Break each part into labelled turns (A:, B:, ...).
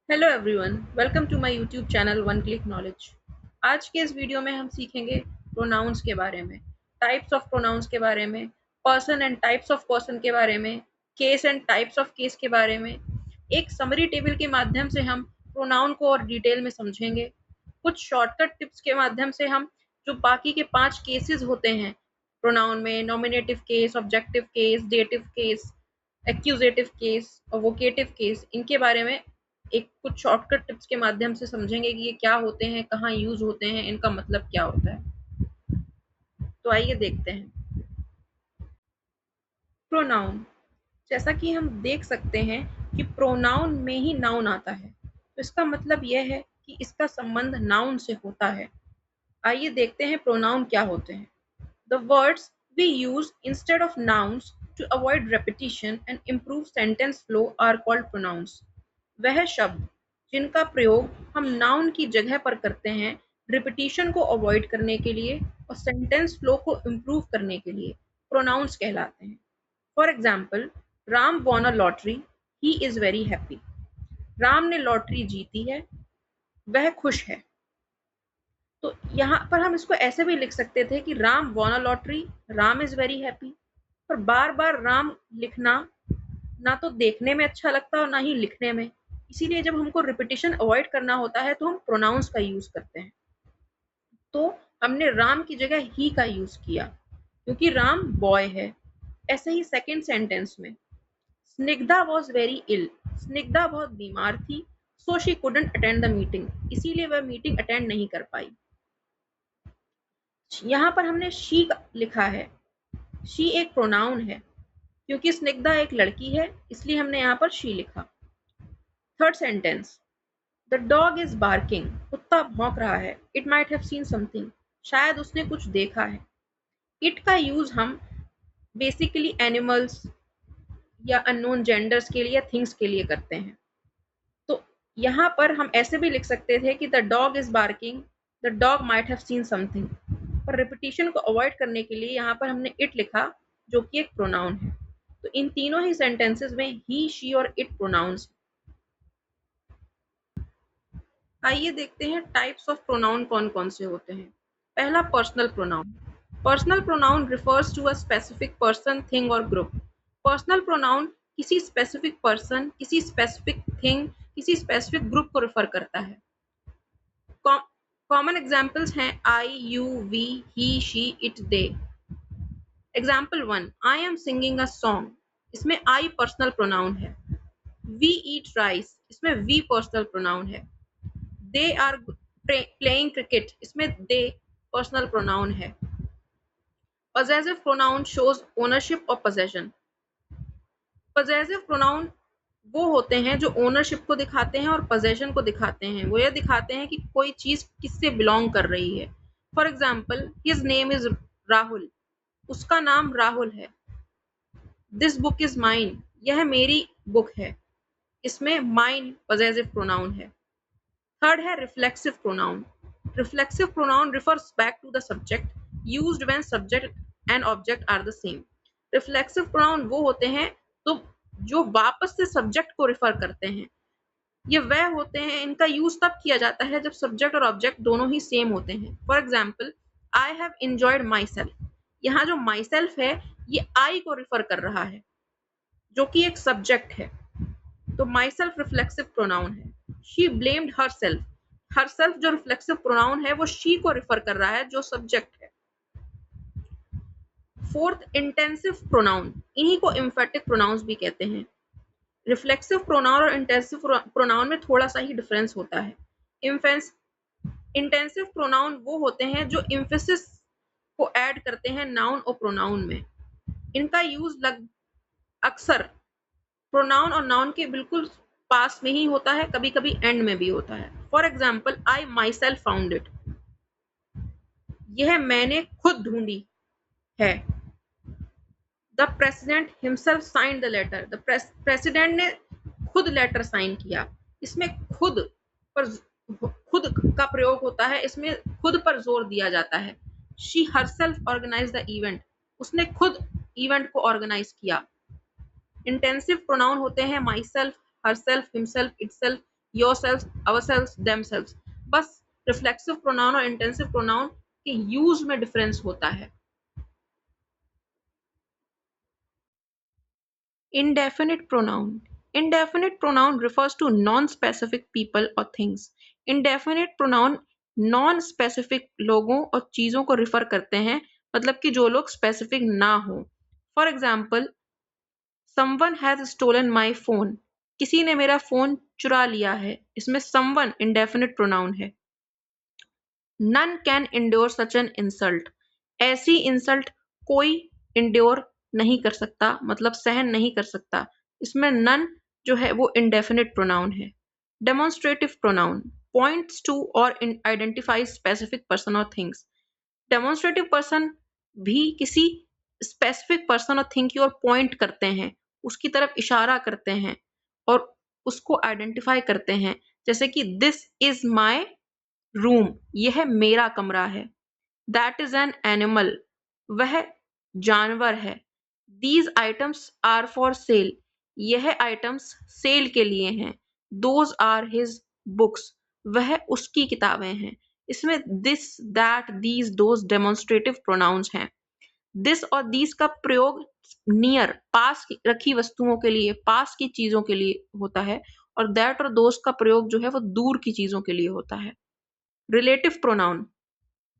A: Hello everyone, welcome to my YouTube channel one click knowledge. आज के इस video में हम सीखेंगे प्रोनाउंस के बारे में, टाइप्स ऑफ प्रोनाउंस के बारे में, person and types of person के बारे में, case and types of case के बारे में। एक समरी टेबल के माध्यम से हम प्रोनाउन को और डिटेल में समझेंगे। कुछ शॉर्टकट टिप्स के माध्यम से हम जो बाकी के 5 केसेस होते हैं प्रोनाउन में, nominative case, objective case, dative case, accusative case और वोकेटिव केस, इनके बारे में एक कुछ शॉर्टकट टिप्स के माध्यम से समझेंगे कि ये क्या होते हैं, कहाँ यूज होते हैं, इनका मतलब क्या होता है। तो आइए देखते हैं। प्रोनाउन, जैसा कि हम देख सकते हैं कि प्रोनाउन में ही नाउन आता है, तो इसका मतलब यह है कि इसका संबंध नाउन से होता है। आइए देखते हैं प्रोनाउन क्या होते हैं। The words we use instead of nouns to avoid repetition and improve sentence flow are called pronouns. वह शब्द जिनका प्रयोग हम नाउन की जगह पर करते हैं रिपीटिशन को अवॉइड करने के लिए और सेंटेंस फ्लो को इम्प्रूव करने के लिए, प्रोनाउंस कहलाते हैं। For example, Ram von a lottery, he is very happy. Ram ने लॉटरी जीती है, वह खुश है। तो यहाँ पर हम इसको ऐसे भी लिख सकते थे कि Ram von a lottery, Ram is very happy. पर बार बार राम लिखना ना तो देखने में अच्छा लगता और ना ही लिखने में, इसीलिए जब हमको रिपीटिशन अवॉइड करना होता है तो हम प्रोनाउंस का यूज करते हैं। तो हमने राम की जगह ही का यूज किया क्योंकि राम बॉय है। ऐसे ही सेकेंड सेंटेंस में, स्निग्धा वॉज वेरी इल, स्निग्धा बहुत बीमार थी, so she couldn't attend the meeting, इसीलिए वह मीटिंग अटेंड नहीं कर पाई। यहाँ पर हमने शी लिखा है, शी एक प्रोनाउन है क्योंकि स्निग्धा एक लड़की है, इसलिए हमने यहाँ पर शी लिखा। Third sentence, the dog is barking, कुत्ता भौंक रहा है, it might have seen something, शायद उसने कुछ देखा है। इट का यूज हम बेसिकली एनिमल्स या अननोन जेंडर्स के लिए या थिंग्स के लिए करते हैं। तो यहाँ पर हम ऐसे भी लिख सकते थे कि the dog is barking, the dog might have seen something. पर रिपीटिशन को अवॉइड करने के लिए यहाँ पर हमने इट लिखा, जो कि एक प्रोनाउन है। तो इन तीनों ही सेंटेंसेस में ही, शी और इट प्रोनाउंस। आइए देखते हैं टाइप्स ऑफ प्रोनाउन कौन कौन से होते हैं। पहला, personal pronoun. Personal pronoun refers to a specific person, thing और ग्रुप। पर्सनल प्रोनाउन किसी स्पेसिफिक पर्सन, किसी स्पेसिफिक थिंग, किसी स्पेसिफिक ग्रुप को रिफर करता है। कॉमन एग्जाम्पल्स हैं I, you, we, he, she, it, they. Example 1, I am singing a song, इसमें I personal pronoun है। वी ईट राइस, इसमें वी पर्सनल प्रोनाउन है। दे आर प्लेइंग क्रिकेट, इसमें they personal pronoun है। Possessive pronoun shows ownership और possession. Possessive pronoun वो होते हैं जो ओनरशिप को दिखाते हैं और पोजेशन को दिखाते हैं। वो ये दिखाते हैं कि कोई चीज किससे बिलोंग कर रही है। For example, his name is Rahul, उसका नाम राहुल है। दिस बुक इज माइन, यह मेरी बुक है, इसमें माइन पजेसिव प्रोनाउन है। थर्ड है reflexive pronoun. Reflexive pronoun refers back to the subject used when subject and object are the same. Reflexive pronoun वो होते हैं तो जो वापस से सब्जेक्ट को रिफर करते हैं। ये वह होते हैं, इनका यूज तब किया जाता है जब सब्जेक्ट और ऑब्जेक्ट दोनों ही सेम होते हैं। For example, I have enjoyed my self, यहाँ जो माई सेल्फ है ये आई को रिफर कर रहा है जो कि एक सब्जेक्ट है, तो माई सेल्फ रिफ्लेक्सिव प्रोनाउन है। She blamed her self, her self जो रिफ्लेक्सिव प्रोनाउन है वो शी को रिफर कर रहा है जो सब्जेक्ट है। फोर्थ, इंटेंसिव प्रोनाउन, इन्हीं को एम्फेटिक प्रोनाउंस भी कहते हैं। रिफ्लेक्सिव प्रोनाउन और इंटेंसिव प्रोनाउन में थोड़ा सा ही डिफरेंस होता है। इंटेंसिव प्रोनाउन वो होते हैं जो एम्फेसिस को ऐड करते हैं नाउन और प्रोनाउन में। इनका यूज अक्सर प्रोनाउन और नाउन के बिल्कुल पास में ही होता है, कभी कभी एंड में भी होता है। For example, I myself found it, यह मैंने खुद ढूंढी है। The president himself signed the letter, the president ने खुद लेटर साइन किया। इसमें खुद पर खुद का प्रयोग होता है, इसमें खुद पर जोर दिया जाता है। She herself organise the event, उसने खुद इवेंट को ऑर्गेनाइज किया। इंटेंसिव प्रोनाउन होते हैं my self, her self, himself, itself, yourself, ourselves, themselves. बस रिफ्लेक्सिव प्रोनाउन और इंटेंसिव प्रोनाउन के यूज में डिफरेंस होता है। Indefinite pronoun. Indefinite pronoun refers to non-specific people or things. Indefinite pronoun non-specific लोगों और चीजों को रिफर करते हैं, मतलब कि जो लोग स्पेसिफिक ना हो। For example, someone has stolen my phone. किसी ने मेरा फोन चुरा लिया है। इसमें someone indefinite pronoun है। None can endure such an insult. ऐसी इंसल्ट कोई इंड्योर नहीं कर सकता, मतलब सहन नहीं कर सकता। इसमें नन जो है वो इंडेफिनिट प्रोनाउन है। डेमोन्स्ट्रेटिव प्रोनाउन पॉइंट्स टू और आइडेंटिफाई स्पेसिफिक पर्सन और थिंग्स। डेमोन्स्ट्रेटिव पर्सन भी किसी स्पेसिफिक पर्सन और थिंग की ओर पॉइंट करते हैं, उसकी तरफ इशारा करते हैं और उसको आइडेंटिफाई करते हैं, जैसे कि दिस इज माई रूम, यह मेरा कमरा है। दैट इज एन एनिमल, वह जानवर है। These items are for sale, यह आइटम्स सेल के लिए हैं। दोज आर हिज बुक्स, वह उसकी किताबें हैं। इसमें this, that, these, those demonstrative pronouns हैं। दिस और दीज का प्रयोग नियर, पास रखी वस्तुओं के लिए, पास की चीजों के लिए होता है, और दैट और दोज का प्रयोग जो है वो दूर की चीजों के लिए होता है। Relative pronoun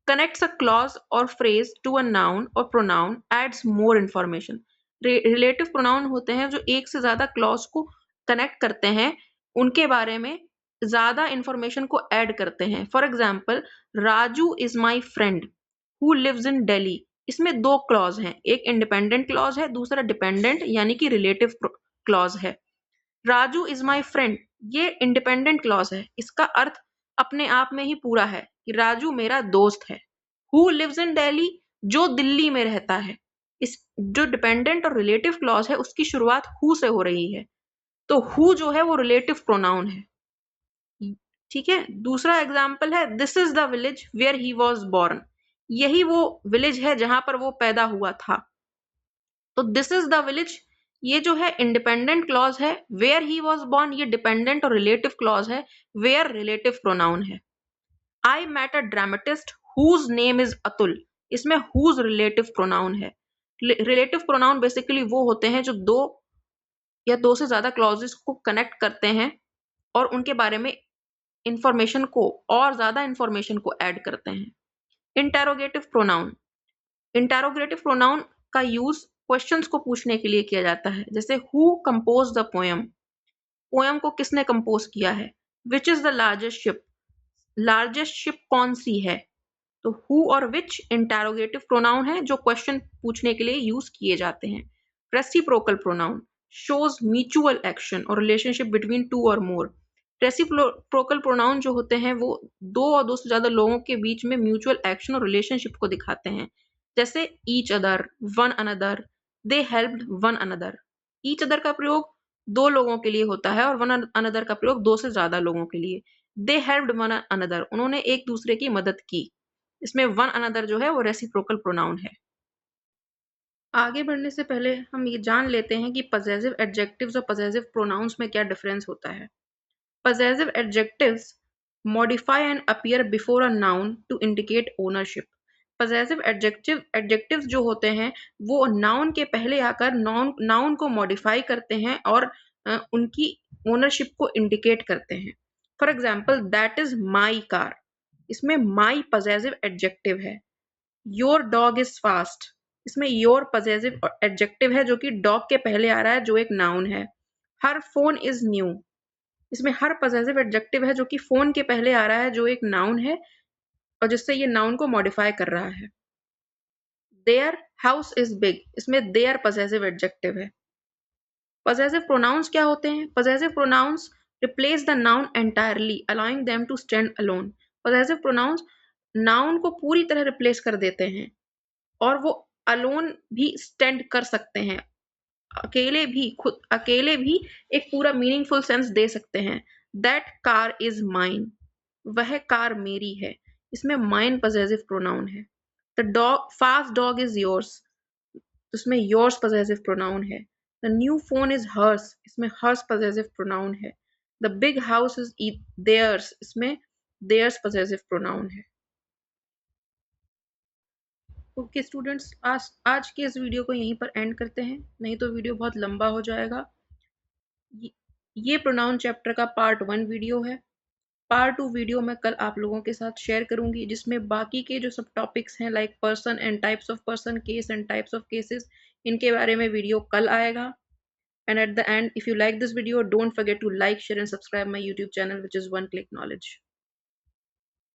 A: connects a clause or phrase to a noun or pronoun, adds more information. Relative pronoun होते हैं जो एक से ज्यादा क्लॉज को कनेक्ट करते हैं, उनके बारे में ज्यादा इंफॉर्मेशन को ऐड करते हैं। For example, Raju is my friend who lives in Delhi. इसमें दो क्लॉज हैं, एक इंडिपेंडेंट क्लॉज है, दूसरा डिपेंडेंट यानी कि रिलेटिव क्लॉज है। राजू इज माई फ्रेंड, ये इंडिपेंडेंट क्लॉज है, इसका अर्थ अपने आप में ही पूरा है कि राजू मेरा दोस्त है। हु लिव्स इन दिल्ली, जो दिल्ली में रहता है। इस जो डिपेंडेंट और रिलेटिव क्लॉज है उसकी शुरुआत हु से हो रही है, तो हु जो है वो रिलेटिव प्रोनाउन है। ठीक है, दूसरा एग्जाम्पल है this is the village where he was born, यही वो विलेज है जहां पर वो पैदा हुआ था। तो दिस इज द विलेज, ये जो है इंडिपेंडेंट क्लॉज है। वेयर ही वॉज बॉर्न, ये डिपेंडेंट और रिलेटिव क्लॉज है। वेयर रिलेटिव प्रोनाउन है। I met a dramatist whose name is Atul, इसमें हुज रिलेटिव प्रोनाउन है। रिलेटिव प्रोनाउन बेसिकली वो होते हैं जो दो या दो से ज्यादा क्लॉजेस को कनेक्ट करते हैं और उनके बारे में इंफॉर्मेशन को, और ज्यादा इंफॉर्मेशन को ऐड करते हैं। इंटेरोगेटिव प्रोनाउन, इंटेरोगेटिव प्रोनाउन का यूज क्वेश्चंस को पूछने के लिए किया जाता है, जैसे who compose the poem, poem को किसने कंपोज किया है। Which is the largest ship, largest ship कौन सी है। तो हु और विच इंटेरोगेटिव प्रोनाउन है जो क्वेश्चन पूछने के लिए यूज किए जाते हैं। Reciprocal pronoun shows mutual action और रिलेशनशिप बिटवीन टू और मोर। रेसिप्रोकल प्रोनाउन जो होते हैं वो दो और दो से ज्यादा लोगों के बीच में म्यूचुअल एक्शन और रिलेशनशिप को दिखाते हैं, जैसे ईच अदर, वन अनदर, दे helped one another. Each other का प्रयोग दो लोगों के लिए होता है और वन अनदर का प्रयोग दो से ज्यादा लोगों के लिए। दे हेल्प्ड वन अनदर, उन्होंने एक दूसरे की मदद की। इसमें वन अनदर जो है वो रेसिप्रोकल प्रोनाउन है। आगे बढ़ने से पहले हम ये जान लेते हैं कि पजेसिव एडजेक्टिव्स और पजेसिव प्रोनाउंस में क्या डिफरेंस होता है। Possessive adjectives modify and appear before a noun to indicate ownership. Possessive adjectives जो होते हैं वो नाउन के पहले आकर नाउन को मॉडिफाई करते हैं और उनकी ओनरशिप को इंडिकेट करते हैं। For example, that is my car, इसमें माई पजेसिव एडजेक्टिव है। योर डॉग इज फास्ट, इसमें योर पजेसिव एडजेक्टिव है जो कि डॉग के पहले आ रहा है, जो एक नाउन है। हर फोन इज न्यू, इसमें हर पजेसिव एडजेक्टिव है जो कि फोन के पहले आ रहा है, जो एक नाउन है और जिससे ये नाउन को मॉडिफाई कर रहा है। देयर हाउस इज बिग, इसमें देयर पजेसिव एडजेक्टिव है। पजेसिव प्रोनाउंस क्या होते हैं? Possessive pronouns replace the noun entirely allowing them to stand alone. Possessive pronouns noun को पूरी तरह रिप्लेस कर देते हैं और वो अलोन भी स्टैंड कर सकते हैं, अकेले भी, खुद अकेले भी एक पूरा मीनिंगफुल सेंस दे सकते हैं। दैट कार इज माइन, वह कार मेरी है, इसमें माइन पजेसिव प्रोनाउन है। The dog fast dog is yours, इसमें योर्स पजेसिव प्रोनाउन है। The new phone is hers, इसमें हर्स पजेसिव प्रोनाउन है। The big house is theirs, इसमें देयर्स पॉसेसिव प्रोनाउन है। ओके स्टूडेंट्स, आज के इस वीडियो को यहीं पर एंड करते हैं, नहीं तो वीडियो बहुत लंबा हो जाएगा। ये ये प्रोनाउन चैप्टर का पार्ट 1 वीडियो है। पार्ट 2 वीडियो मैं कल आप लोगों के साथ शेयर करूंगी, जिसमें बाकी के जो सब टॉपिक्स हैं like person and types of person, case and types of cases, इनके बारे में वीडियो कल आएगा। And at the end, if you like this video, don't forget to like, share and subscribe my YouTube channel, which is One Click Knowledge.